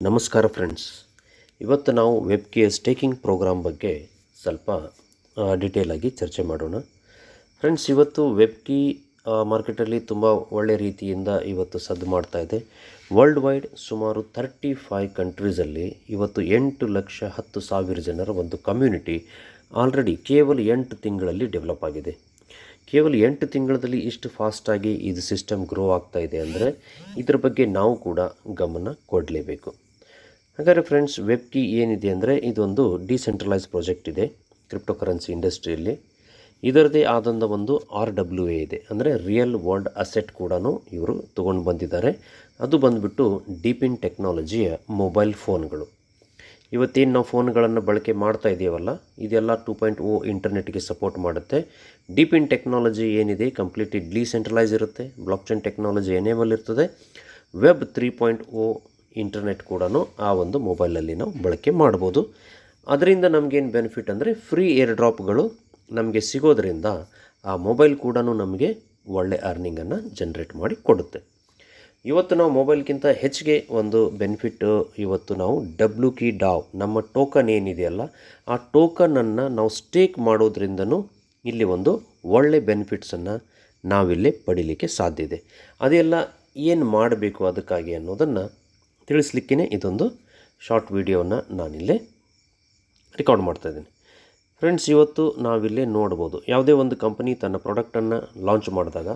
ನಮಸ್ಕಾರ ಫ್ರೆಂಡ್ಸ್. ಇವತ್ತು ನಾವು ವೆಬ್ ಕೆ ಸ್ಟೇಕಿಂಗ್ ಪ್ರೋಗ್ರಾಮ್ ಬಗ್ಗೆ ಸ್ವಲ್ಪ ಡೀಟೇಲ್ ಆಗಿ ಚರ್ಚೆ ಮಾಡೋಣ. ಫ್ರೆಂಡ್ಸ್, ಇವತ್ತು ವೆಬ್ ಕೀ ಮಾರ್ಕೆಟಲ್ಲಿ ತುಂಬ ಒಳ್ಳೆಯ ರೀತಿಯಿಂದ ಇವತ್ತು ಸದ್ದು ಮಾಡ್ತಾ ಇದೆ. ವರ್ಲ್ಡ್ ವೈಡ್ ಸುಮಾರು 35 ಕಂಟ್ರೀಸಲ್ಲಿ ಇವತ್ತು 8,10,000 ಜನರ ಒಂದು ಕಮ್ಯುನಿಟಿ ಆಲ್ರೆಡಿ ಕೇವಲ 8 ತಿಂಗಳಲ್ಲಿ ಡೆವಲಪ್ ಆಗಿದೆ. ಕೇವಲ 8 ತಿಂಗಳಲ್ಲಿ ಇಷ್ಟು ಫಾಸ್ಟಾಗಿ ಇದು ಸಿಸ್ಟಮ್ ಗ್ರೋ ಆಗ್ತಾ ಇದೆ ಅಂದರೆ ಇದರ ಬಗ್ಗೆ ನಾವು ಕೂಡ ಗಮನ ಕೊಡಲೇಬೇಕು. ಹಾಗಾದರೆ ಫ್ರೆಂಡ್ಸ್, ವೆಬ್ ಕೀ ಏನಿದೆ ಅಂದರೆ ಇದೊಂದು ಡಿಸೆಂಟ್ರಲೈಸ್ ಪ್ರಾಜೆಕ್ಟ್ ಇದೆ ಕ್ರಿಪ್ಟೋ ಕರೆನ್ಸಿ ಇಂಡಸ್ಟ್ರಿಯಲ್ಲಿ. ಇದರದೇ ಆದಂಥ ಒಂದು RWA ಇದೆ, ಅಂದರೆ ರಿಯಲ್ ವರ್ಲ್ಡ್ ಅಸೆಟ್ ಕೂಡ ಇವರು ತೊಗೊಂಡು ಬಂದಿದ್ದಾರೆ. ಅದು ಬಂದುಬಿಟ್ಟು ಡೀಪಿನ್ ಟೆಕ್ನಾಲಜಿಯ ಮೊಬೈಲ್ ಫೋನ್ಗಳು. ಇವತ್ತೇನು ನಾವು ಫೋನ್ಗಳನ್ನು ಬಳಕೆ ಮಾಡ್ತಾ ಇದೆಯವಲ್ಲ, ಇದೆಲ್ಲ 2.0 ಇಂಟರ್ನೆಟ್ಗೆ ಸಪೋರ್ಟ್ ಮಾಡುತ್ತೆ. ಡೀಪಿನ್ ಟೆಕ್ನಾಲಜಿ ಏನಿದೆ ಕಂಪ್ಲೀಟ್ಲಿ ಡಿಸೆಂಟ್ರಲೈಸ್ ಇರುತ್ತೆ, ಬ್ಲಾಕ್ ಚೈನ್ ಟೆಕ್ನಾಲಜಿ ಎನೇಬಲ್ ಇರ್ತದೆ. ವೆಬ್ 3.0 ಇಂಟರ್ನೆಟ್ ಕೂಡ ಆ ಒಂದು ಮೊಬೈಲಲ್ಲಿ ನಾವು ಬಳಕೆ ಮಾಡ್ಬೋದು. ಅದರಿಂದ ನಮಗೇನು ಬೆನಿಫಿಟ್ ಅಂದರೆ ಫ್ರೀ ಏರ್ ಡ್ರಾಪ್ಗಳು ನಮಗೆ ಸಿಗೋದರಿಂದ ಆ ಮೊಬೈಲ್ ಕೂಡ ನಮಗೆ ಒಳ್ಳೆ ಅರ್ನಿಂಗನ್ನು ಜನ್ರೇಟ್ ಮಾಡಿ ಕೊಡುತ್ತೆ. ಇವತ್ತು ನಾವು ಮೊಬೈಲ್ಗಿಂತ ಹೆಚ್ಚಿಗೆ ಒಂದು ಬೆನಿಫಿಟ್ ಇವತ್ತು ನಾವು WKDAO ನಮ್ಮ ಟೋಕನ್ ಏನಿದೆಯಲ್ಲ, ಆ ಟೋಕನನ್ನು ನಾವು ಸ್ಟೇಕ್ ಮಾಡೋದ್ರಿಂದನೂ ಇಲ್ಲಿ ಒಂದು ಒಳ್ಳೆ ಬೆನಿಫಿಟ್ಸನ್ನು ನಾವಿಲ್ಲಿ ಪಡೀಲಿಕ್ಕೆ ಸಾಧ್ಯ ಇದೆ. ಅದೆಲ್ಲ ಏನು ಮಾಡಬೇಕು ಅದಕ್ಕಾಗಿ ಅನ್ನೋದನ್ನು ತಿಳಿಸ್ಲಿಕ್ಕೇ ಇದೊಂದು ಶಾರ್ಟ್ ವಿಡಿಯೋನ ನಾನಿಲ್ಲೇ ರೆಕಾರ್ಡ್ ಮಾಡ್ತಾಯಿದ್ದೀನಿ. ಫ್ರೆಂಡ್ಸ್, ಇವತ್ತು ನಾವಿಲ್ಲೇ ನೋಡ್ಬೋದು, ಯಾವುದೇ ಒಂದು ಕಂಪನಿ ತನ್ನ ಪ್ರಾಡಕ್ಟನ್ನು ಲಾಂಚ್ ಮಾಡಿದಾಗ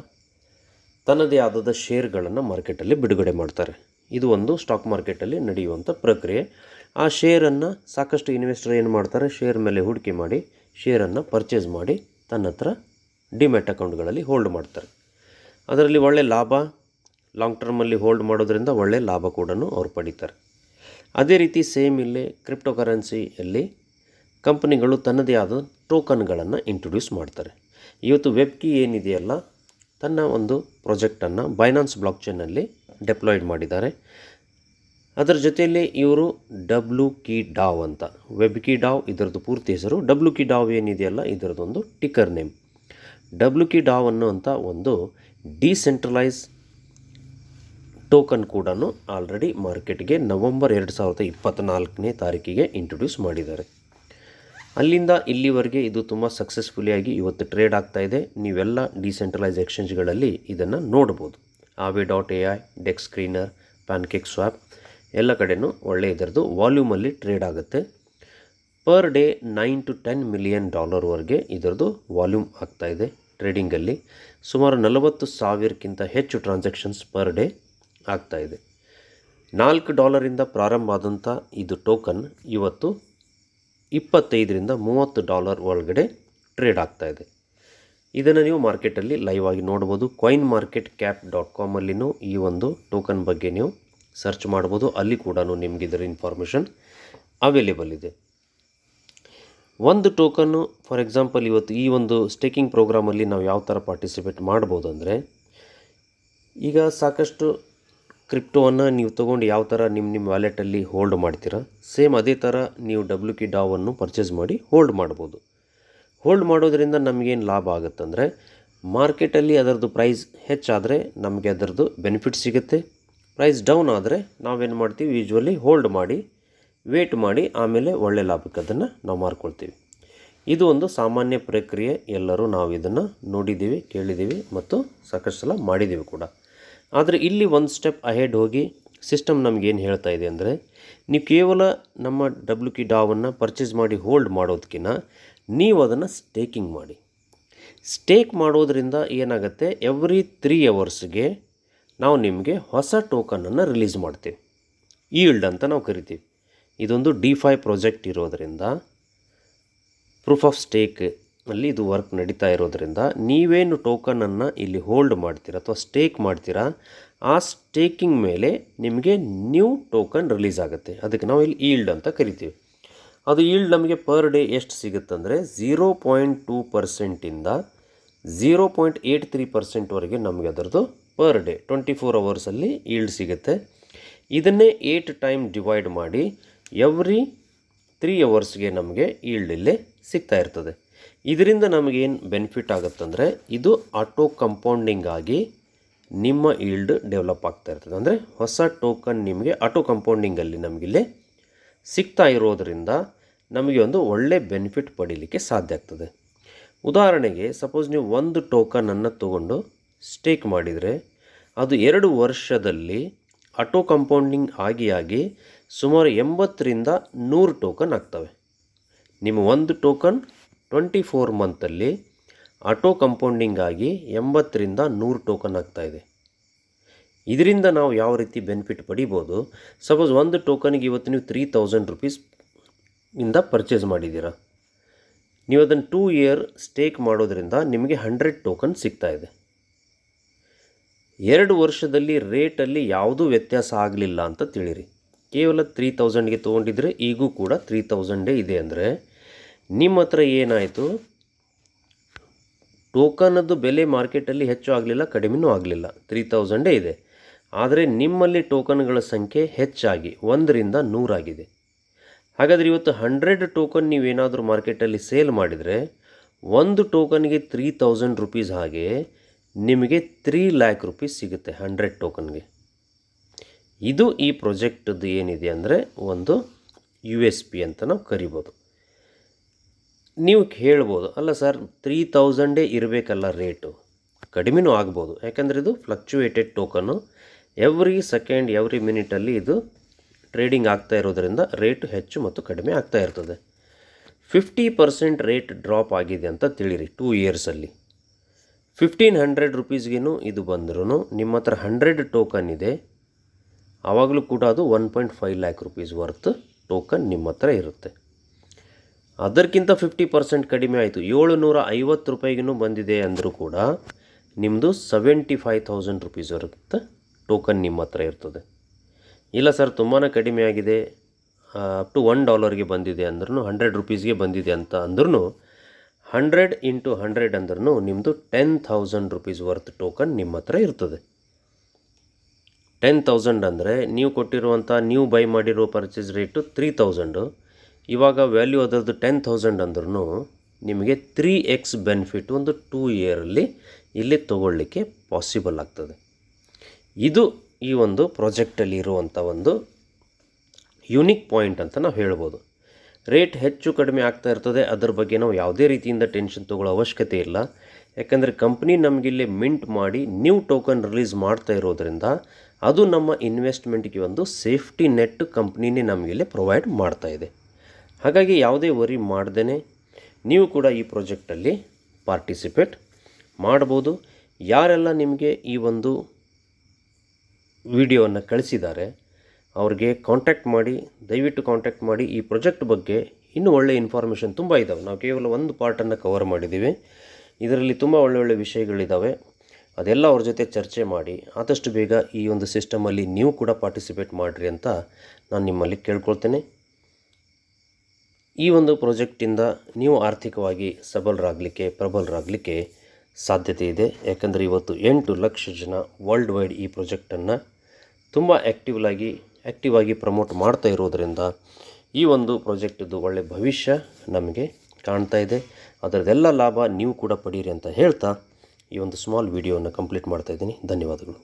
ತನ್ನದೇ ಆದ ಶೇರ್ಗಳನ್ನು ಮಾರ್ಕೆಟಲ್ಲಿ ಬಿಡುಗಡೆ ಮಾಡ್ತಾರೆ. ಇದು ಒಂದು ಸ್ಟಾಕ್ ಮಾರ್ಕೆಟಲ್ಲಿ ನಡೆಯುವಂಥ ಪ್ರಕ್ರಿಯೆ. ಆ ಶೇರನ್ನು ಸಾಕಷ್ಟು ಇನ್ವೆಸ್ಟರ್ ಏನು ಮಾಡ್ತಾರೆ, ಶೇರ್ ಮೇಲೆ ಹೂಡಿಕೆ ಮಾಡಿ ಶೇರನ್ನು ಪರ್ಚೇಸ್ ಮಾಡಿ ತನ್ನ ಹತ್ರ ಡಿಮ್ಯಾಟ್ ಅಕೌಂಟ್ಗಳಲ್ಲಿ ಹೋಲ್ಡ್ ಮಾಡ್ತಾರೆ. ಅದರಲ್ಲಿ ಒಳ್ಳೆ ಲಾಭ, ಲಾಂಗ್ ಟರ್ಮಲ್ಲಿ ಹೋಲ್ಡ್ ಮಾಡೋದ್ರಿಂದ ಒಳ್ಳೆ ಲಾಭ ಕೂಡ ಅವ್ರು ಪಡೀತಾರೆ. ಅದೇ ರೀತಿ ಸೇಮ್ ಇಲ್ಲೇ ಕ್ರಿಪ್ಟೋ ಕರೆನ್ಸಿಯಲ್ಲಿ ಕಂಪನಿಗಳು ತನ್ನದೇ ಆದ ಟೋಕನ್ಗಳನ್ನು ಇಂಟ್ರೊಡ್ಯೂಸ್ ಮಾಡ್ತಾರೆ. ಇವತ್ತು ವೆಬ್ ಕೀ ಏನಿದೆಯಲ್ಲ, ತನ್ನ ಒಂದು ಪ್ರಾಜೆಕ್ಟನ್ನು ಬೈನಾನ್ಸ್ ಬ್ಲಾಕ್ ಚೈನಲ್ಲಿ ಡೆಪ್ಲಾಯ್ಡ್ ಮಾಡಿದ್ದಾರೆ. ಅದರ ಜೊತೆಯಲ್ಲಿ ಇವರು WKDAO ಅಂತ, ವೆಬ್ ಕೀ ಡಾವ್ ಇದರದ್ದು ಪೂರ್ತಿ ಹೆಸರು. WKDAO ಏನಿದೆಯಲ್ಲ ಇದರದೊಂದು ಟಿಕ್ಕರ್ ನೇಮ್. WKDAO ಅನ್ನುವಂಥ ಒಂದು ಡಿಸೆಂಟ್ರಲೈಸ್ ಟೋಕನ್ ಕೂಡ ಆಲ್ರೆಡಿ ಮಾರ್ಕೆಟ್ಗೆ ನವೆಂಬರ್ 2024 ಇಂಟ್ರೊಡ್ಯೂಸ್ ಮಾಡಿದ್ದಾರೆ. ಅಲ್ಲಿಂದ ಇಲ್ಲಿವರೆಗೆ ಇದು ತುಂಬ ಸಕ್ಸಸ್ಫುಲಿಯಾಗಿ ಇವತ್ತು ಟ್ರೇಡ್ ಆಗ್ತಾ ಇದೆ. ನೀವೆಲ್ಲ ಡಿಸೆಂಟ್ರಲೈಸ್ ಎಕ್ಸ್ಚೇಂಜ್ಗಳಲ್ಲಿ ಇದನ್ನು ನೋಡ್ಬೋದು. Aave.ai, ಡೆಕ್ಸ್ ಸ್ಕ್ರೀನರ್, ಪ್ಯಾನ್ಕೇಕ್ ಸ್ವಾಪ್ ಎಲ್ಲ ಕಡೆಯೂ ಒಳ್ಳೆ ಇದರದ್ದು ವಾಲ್ಯೂಮಲ್ಲಿ ಟ್ರೇಡ್ ಆಗುತ್ತೆ. ಪರ್ ಡೇ $9 to $10 million ಇದರದ್ದು ವಾಲ್ಯೂಮ್ ಆಗ್ತಾಯಿದೆ. ಟ್ರೇಡಿಂಗಲ್ಲಿ ಸುಮಾರು 40,000ಕ್ಕಿಂತ ಹೆಚ್ಚು ಟ್ರಾನ್ಸಾಕ್ಷನ್ಸ್ ಪರ್ ಡೇ ಆಗ್ತಾಯಿದೆ. $4 ಪ್ರಾರಂಭ ಆದಂಥ ಇದು ಟೋಕನ್ ಇವತ್ತು $25 to $30 ಒಳಗಡೆ ಟ್ರೇಡ್ ಆಗ್ತಾಯಿದೆ. ಇದನ್ನು ನೀವು ಮಾರ್ಕೆಟಲ್ಲಿ ಲೈವ್ ಆಗಿ ನೋಡ್ಬೋದು. coinmarketcap.com ಅಲ್ಲಿನೂ ಈ ಒಂದು ಟೋಕನ್ ಬಗ್ಗೆ ನೀವು ಸರ್ಚ್ ಮಾಡ್ಬೋದು. ಅಲ್ಲಿ ಕೂಡ ನಿಮಗೆ ಇದರ ಇನ್ಫಾರ್ಮೇಷನ್ ಅವೈಲೇಬಲ್ ಇದೆ. ಒಂದು ಟೋಕನ್ನು ಫಾರ್ ಎಕ್ಸಾಂಪಲ್ ಇವತ್ತು ಈ ಒಂದು ಸ್ಟೇಕಿಂಗ್ ಪ್ರೋಗ್ರಾಮಲ್ಲಿ ನಾವು ಯಾವ ಥರ ಪಾರ್ಟಿಸಿಪೇಟ್ ಮಾಡ್ಬೋದು ಅಂದರೆ, ಈಗ ಸಾಕಷ್ಟು ಕ್ರಿಪ್ಟೋವನ್ನು ನೀವು ತೊಗೊಂಡು ಯಾವ ಥರ ನಿಮ್ಮ ವ್ಯಾಲೆಟಲ್ಲಿ ಹೋಲ್ಡ್ ಮಾಡ್ತೀರಾ, ಸೇಮ್ ಅದೇ ಥರ ನೀವು WKDAO ಪರ್ಚೇಸ್ ಮಾಡಿ ಹೋಲ್ಡ್ ಮಾಡ್ಬೋದು. ಹೋಲ್ಡ್ ಮಾಡೋದ್ರಿಂದ ನಮಗೇನು ಲಾಭ ಆಗುತ್ತಂದರೆ, ಮಾರ್ಕೆಟಲ್ಲಿ ಅದರದ್ದು ಪ್ರೈಸ್ ಹೆಚ್ಚಾದರೆ ನಮಗೆ ಅದರದ್ದು ಬೆನಿಫಿಟ್ ಸಿಗುತ್ತೆ. ಪ್ರೈಸ್ ಡೌನ್ ಆದರೆ ನಾವೇನು ಮಾಡ್ತೀವಿ, ಯೂಶ್ವಲಿ ಹೋಲ್ಡ್ ಮಾಡಿ ವೇಟ್ ಮಾಡಿ ಆಮೇಲೆ ಒಳ್ಳೆ ಲಾಭಕ್ಕೆ ಅದನ್ನು ನಾವು ಮಾರ್ಕೊಳ್ತೀವಿ. ಇದು ಒಂದು ಸಾಮಾನ್ಯ ಪ್ರಕ್ರಿಯೆ. ಎಲ್ಲರೂ ನಾವು ಇದನ್ನು ನೋಡಿದ್ದೀವಿ, ಕೇಳಿದ್ದೀವಿ ಮತ್ತು ಸಾಕಷ್ಟು ಸಲ ಮಾಡಿದ್ದೀವಿ ಕೂಡ. ಆದರೆ ಇಲ್ಲಿ ಒಂದು ಸ್ಟೆಪ್ ಅಹೆಡ್ ಹೋಗಿ ಸಿಸ್ಟಮ್ ನಮಗೇನು ಹೇಳ್ತಾ ಇದೆ ಅಂದರೆ, ನೀವು ಕೇವಲ ನಮ್ಮ WKDAO ಪರ್ಚೇಸ್ ಮಾಡಿ ಹೋಲ್ಡ್ ಮಾಡೋದಕ್ಕಿಂತ ನೀವು ಅದನ್ನು ಸ್ಟೇಕಿಂಗ್ ಮಾಡಿ. ಸ್ಟೇಕ್ ಮಾಡೋದ್ರಿಂದ ಏನಾಗುತ್ತೆ, ಎವ್ರಿ 3 ಅವರ್ಸ್ಗೆ ನಾವು ನಿಮಗೆ ಹೊಸ ಟೋಕನನ್ನು ರಿಲೀಸ್ ಮಾಡ್ತೀವಿ. ಈಲ್ಡ್ ಅಂತ ನಾವು ಕರಿತೀವಿ. ಇದೊಂದು DeFi ಪ್ರಾಜೆಕ್ಟ್ ಇರೋದರಿಂದ, ಪ್ರೂಫ್ ಆಫ್ ಸ್ಟೇಕ್ ಅಲ್ಲಿ ಇದು ವರ್ಕ್ ನಡೀತಾ ಇರೋದರಿಂದ, ನೀವೇನು ಟೋಕನನ್ನು ಇಲ್ಲಿ ಹೋಲ್ಡ್ ಮಾಡ್ತೀರಾ ಅಥವಾ ಸ್ಟೇಕ್ ಮಾಡ್ತೀರಾ, ಆ ಸ್ಟೇಕಿಂಗ್ ಮೇಲೆ ನಿಮಗೆ ನ್ಯೂ ಟೋಕನ್ ರಿಲೀಸ್ ಆಗುತ್ತೆ. ಅದಕ್ಕೆ ನಾವು ಇಲ್ಲಿ ಈಲ್ಡ್ ಅಂತ ಕರಿತೀವಿ. ಅದು ಈಲ್ಡ್ ನಮಗೆ ಪರ್ ಡೇ ಎಷ್ಟು ಸಿಗುತ್ತಂದರೆ 0.2%ಇಂದ 0.83%ವರೆಗೆ ನಮಗೆ ಅದರದ್ದು ಪರ್ ಡೇ 24 ಅವರ್ಸಲ್ಲಿ ಈಲ್ಡ್ ಸಿಗುತ್ತೆ. ಇದನ್ನೇ 8 ಟೈಮ್ ಡಿವೈಡ್ ಮಾಡಿ ಎವ್ರಿ 3 ಅವರ್ಸ್ಗೆ ನಮಗೆ ಈಲ್ಡ್ ಇಲ್ಲೇ ಸಿಗ್ತಾ ಇರ್ತದೆ. ಇದರಿಂದ ನಮಗೇನು ಬೆನಿಫಿಟ್ ಆಗುತ್ತಂದರೆ, ಇದು ಆಟೋ ಕಂಪೌಂಡಿಂಗ್ ಆಗಿ ನಿಮ್ಮ ಈಲ್ಡ್ ಡೆವಲಪ್ ಆಗ್ತಾ ಇರ್ತದೆ. ಅಂದರೆ ಹೊಸ ಟೋಕನ್ ನಿಮಗೆ ಆಟೋ ಕಂಪೌಂಡಿಂಗಲ್ಲಿ ನಮಗಿಲ್ಲಿ ಸಿಗ್ತಾ ಇರೋದರಿಂದ ನಮಗೆ ಒಂದು ಒಳ್ಳೆ ಬೆನಿಫಿಟ್ ಪಡೀಲಿಕ್ಕೆ ಸಾಧ್ಯ ಆಗ್ತದೆ. ಉದಾಹರಣೆಗೆ ಸಪೋಸ್ ನೀವು ಒಂದು ಟೋಕನನ್ನು ತೊಗೊಂಡು ಸ್ಟೇಕ್ ಮಾಡಿದರೆ ಅದು 2 ವರ್ಷದಲ್ಲಿ ಆಟೋ ಕಂಪೌಂಡಿಂಗ್ ಆಗಿ ಸುಮಾರು 80ರಿಂದ 100 ಟೋಕನ್ ಆಗ್ತವೆ. ನಿಮ್ಮ ಒಂದು ಟೋಕನ್ 24 ಮಂತಲ್ಲಿ ಆಟೋ ಕಂಪೌಂಡಿಂಗ್ ಆಗಿ 80ರಿಂದ 100 ಟೋಕನ್ ಆಗ್ತಾಯಿದೆ. ಇದರಿಂದ ನಾವು ಯಾವ ರೀತಿ ಬೆನಿಫಿಟ್ ಪಡಿಬೋದು, ಸಪೋಸ್ ಒಂದು ಟೋಕನಿಗೆ ಇವತ್ತು ನೀವು 3000 ರುಪೀಸ್ ಇಂದ ಪರ್ಚೇಸ್ ಮಾಡಿದ್ದೀರಾ, ನೀವು ಅದನ್ನು 2 ಇಯರ್ ಸ್ಟೇಕ್ ಮಾಡೋದ್ರಿಂದ ನಿಮಗೆ 100 ಟೋಕನ್ ಸಿಗ್ತಾಯಿದೆ. 2 ವರ್ಷದಲ್ಲಿ ರೇಟಲ್ಲಿ ಯಾವುದೂ ವ್ಯತ್ಯಾಸ ಆಗಲಿಲ್ಲ ಅಂತ ತಿಳಿರಿ. ಕೇವಲ 3000ಗೆ ತೊಗೊಂಡಿದ್ರೆ ಈಗೂ ಕೂಡ 3000 ಇದೆ ಅಂದರೆ ನಿಮ್ಮ ಹತ್ರ ಏನಾಯಿತು, ಟೋಕನದ್ದು ಬೆಲೆ ಮಾರ್ಕೆಟಲ್ಲಿ ಹೆಚ್ಚು ಆಗಲಿಲ್ಲ, ಕಡಿಮೆನೂ ಆಗಲಿಲ್ಲ, 3000 ಇದೆ. ಆದರೆ ನಿಮ್ಮಲ್ಲಿ ಟೋಕನ್ಗಳ ಸಂಖ್ಯೆ ಹೆಚ್ಚಾಗಿ 1ರಿಂದ 100 ಆಗಿದೆ. ಹಾಗಾದರೆ ಇವತ್ತು 100 ಟೋಕನ್ ನೀವೇನಾದರೂ ಮಾರ್ಕೆಟಲ್ಲಿ ಸೇಲ್ ಮಾಡಿದರೆ ಒಂದು ಟೋಕನ್ಗೆ 3000 ರುಪೀಸ್, ಹಾಗೆ ನಿಮಗೆ 3 ಲ್ಯಾಕ್ ರುಪೀಸ್ ಸಿಗುತ್ತೆ 100 ಟೋಕನ್ಗೆ. ಇದು ಈ ಪ್ರಾಜೆಕ್ಟದ್ದು ಏನಿದೆ ಅಂದರೆ ಒಂದು USP ಅಂತ ನಾವು ಕರಿಬೋದು. ನೀವು ಹೇಳ್ಬೋದು, ಅಲ್ಲ ಸರ್ 3000 ಇರಬೇಕಲ್ಲ ರೇಟು, ಕಡಿಮೆನೂ ಆಗ್ಬೋದು, ಯಾಕಂದರೆ ಇದು ಫ್ಲಕ್ಚುಯೇಟೆಡ್ ಟೋಕನ್ನು, ಎವ್ರಿ ಸೆಕೆಂಡ್ ಎವ್ರಿ ಮಿನಿಟಲ್ಲಿ ಇದು ಟ್ರೇಡಿಂಗ್ ಆಗ್ತಾ ಇರೋದರಿಂದ ರೇಟು ಹೆಚ್ಚು ಮತ್ತು ಕಡಿಮೆ ಆಗ್ತಾ ಇರ್ತದೆ. 50% ರೇಟ್ ಡ್ರಾಪ್ ಆಗಿದೆ ಅಂತ ತಿಳಿರಿ 2 ಇಯರ್ಸಲ್ಲಿ. 1500 ರುಪೀಸ್ಗೇನು ಇದು ಬಂದ್ರೂ ನಿಮ್ಮ ಹತ್ರ 100 ಟೋಕನ್ ಇದೆ, ಆವಾಗಲೂ ಕೂಡ ಅದು 1.5 ಲ್ಯಾಕ್ ರುಪೀಸ್ ವರ್ತ್ ಟೋಕನ್ ನಿಮ್ಮ ಹತ್ರ ಇರುತ್ತೆ. ಅದಕ್ಕಿಂತ 50% ಕಡಿಮೆ ಆಯಿತು, 750 ರೂಪಾಯಿಗೂ ಬಂದಿದೆ ಅಂದರೂ ಕೂಡ ನಿಮ್ಮದು 75,000 ರುಪೀಸ್ ವರ್ತ್ ಟೋಕನ್ ನಿಮ್ಮ ಹತ್ರ ಇರ್ತದೆ. ಇಲ್ಲ ಸರ್ ತುಂಬಾ ಕಡಿಮೆ ಆಗಿದೆ, ಅಪ್ ಟು $1ಗೆ ಬಂದಿದೆ ಅಂದ್ರೂ 100 ರುಪೀಸ್ಗೆ ಬಂದಿದೆ ಅಂತ ಅಂದ್ರೂ 100 × 100 ಅಂದ್ರೂ ನಿಮ್ಮದು 10,000 ರುಪೀಸ್ ವರ್ತ್ ಟೋಕನ್ ನಿಮ್ಮ ಹತ್ರ ಇರ್ತದೆ. 10,000 ಅಂದರೆ ನೀವು ಕೊಟ್ಟಿರುವಂಥ ನೀವು ಬೈ ಮಾಡಿರೋ ಪರ್ಚೇಸ್ ರೇಟು 3,000, ಇವಾಗ ವ್ಯಾಲ್ಯೂ ಅದರದ್ದು 10,000 ಅಂದ್ರೂ ನಿಮಗೆ 3x ಬೆನಿಫಿಟ್ ಒಂದು 2 ಇಯರಲ್ಲಿ ಇಲ್ಲಿ ತೊಗೊಳ್ಳಿಕ್ಕೆ ಪಾಸಿಬಲ್ ಆಗ್ತದೆ. ಇದು ಈ ಒಂದು ಪ್ರಾಜೆಕ್ಟಲ್ಲಿ ಇರುವಂಥ ಒಂದು ಯುನಿಕ್ ಪಾಯಿಂಟ್ ಅಂತ ನಾವು ಹೇಳ್ಬೋದು. ರೇಟ್ ಹೆಚ್ಚು ಕಡಿಮೆ ಆಗ್ತಾ ಇರ್ತದೆ, ಅದರ ಬಗ್ಗೆ ನಾವು ಯಾವುದೇ ರೀತಿಯಿಂದ ಟೆನ್ಷನ್ ತೊಗೊಳ್ಳೋ ಅವಶ್ಯಕತೆ ಇಲ್ಲ. ಯಾಕಂದರೆ ಕಂಪ್ನಿ ನಮಗಿಲ್ಲಿ ಮಿಂಟ್ ಮಾಡಿ ನ್ಯೂ ಟೋಕನ್ ರಿಲೀಸ್ ಮಾಡ್ತಾ ಇರೋದರಿಂದ ಅದು ನಮ್ಮ ಇನ್ವೆಸ್ಟ್ಮೆಂಟ್ಗೆ ಒಂದು ಸೇಫ್ಟಿ ನೆಟ್ ಕಂಪ್ನಿನೇ ನಮಗಿಲ್ಲಿ ಪ್ರೊವೈಡ್ ಮಾಡ್ತಾ ಇದೆ. ಹಾಗಾಗಿ ಯಾವುದೇ ವರಿ ಮಾಡ್ದೇ ನೀವು ಕೂಡ ಈ ಪ್ರಾಜೆಕ್ಟಲ್ಲಿ ಪಾರ್ಟಿಸಿಪೇಟ್ ಮಾಡ್ಬೋದು. ಯಾರೆಲ್ಲ ನಿಮಗೆ ಈ ಒಂದು ವಿಡಿಯೋವನ್ನು ಕಳಿಸಿದ್ದಾರೆ ಅವ್ರಿಗೆ ಕಾಂಟ್ಯಾಕ್ಟ್ ಮಾಡಿ, ದಯವಿಟ್ಟು ಕಾಂಟ್ಯಾಕ್ಟ್ ಮಾಡಿ. ಈ ಪ್ರಾಜೆಕ್ಟ್ ಬಗ್ಗೆ ಇನ್ನೂ ಒಳ್ಳೆಯ ಇನ್ಫಾರ್ಮೇಷನ್ ತುಂಬ ಇದ್ದಾವೆ. ನಾವು ಕೇವಲ ಒಂದು ಪಾರ್ಟನ್ನು ಕವರ್ ಮಾಡಿದ್ದೀವಿ, ಇದರಲ್ಲಿ ತುಂಬ ಒಳ್ಳೊಳ್ಳೆ ವಿಷಯಗಳಿದ್ದಾವೆ. ಅದೆಲ್ಲ ಅವ್ರ ಜೊತೆ ಚರ್ಚೆ ಮಾಡಿ ಆದಷ್ಟು ಬೇಗ ಈ ಒಂದು ಸಿಸ್ಟಮಲ್ಲಿ ನೀವು ಕೂಡ ಪಾರ್ಟಿಸಿಪೇಟ್ ಮಾಡಿರಿ ಅಂತ ನಾನು ನಿಮ್ಮಲ್ಲಿ ಕೇಳ್ಕೊಳ್ತೇನೆ. ಈ ಒಂದು ಪ್ರಾಜೆಕ್ಟಿಂದ ನೀವು ಆರ್ಥಿಕವಾಗಿ ಸಬಲರಾಗಲಿಕ್ಕೆ, ಪ್ರಬಲರಾಗಲಿಕ್ಕೆ ಸಾಧ್ಯತೆ ಇದೆ. ಯಾಕಂದರೆ ಇವತ್ತು 8 ಲಕ್ಷ ಜನ ವರ್ಲ್ಡ್ ವೈಡ್ ಈ ಪ್ರಾಜೆಕ್ಟನ್ನು ತುಂಬ ಆ್ಯಕ್ಟಿವ್ ಆಗಿ ಪ್ರಮೋಟ್ ಮಾಡ್ತಾ ಇರೋದರಿಂದ ಈ ಒಂದು ಪ್ರಾಜೆಕ್ಟದ್ದು ಒಳ್ಳೆ ಭವಿಷ್ಯ ನಮಗೆ ಕಾಣ್ತಾ ಇದೆ. ಅದರದ್ದೆಲ್ಲ ಲಾಭ ನೀವು ಕೂಡ ಪಡೀರಿ ಅಂತ ಹೇಳ್ತಾ ಈ ಒಂದು ಸ್ಮಾಲ್ ವಿಡಿಯೋವನ್ನು ಕಂಪ್ಲೀಟ್ ಮಾಡ್ತಾಯಿದ್ದೀನಿ. ಧನ್ಯವಾದಗಳು.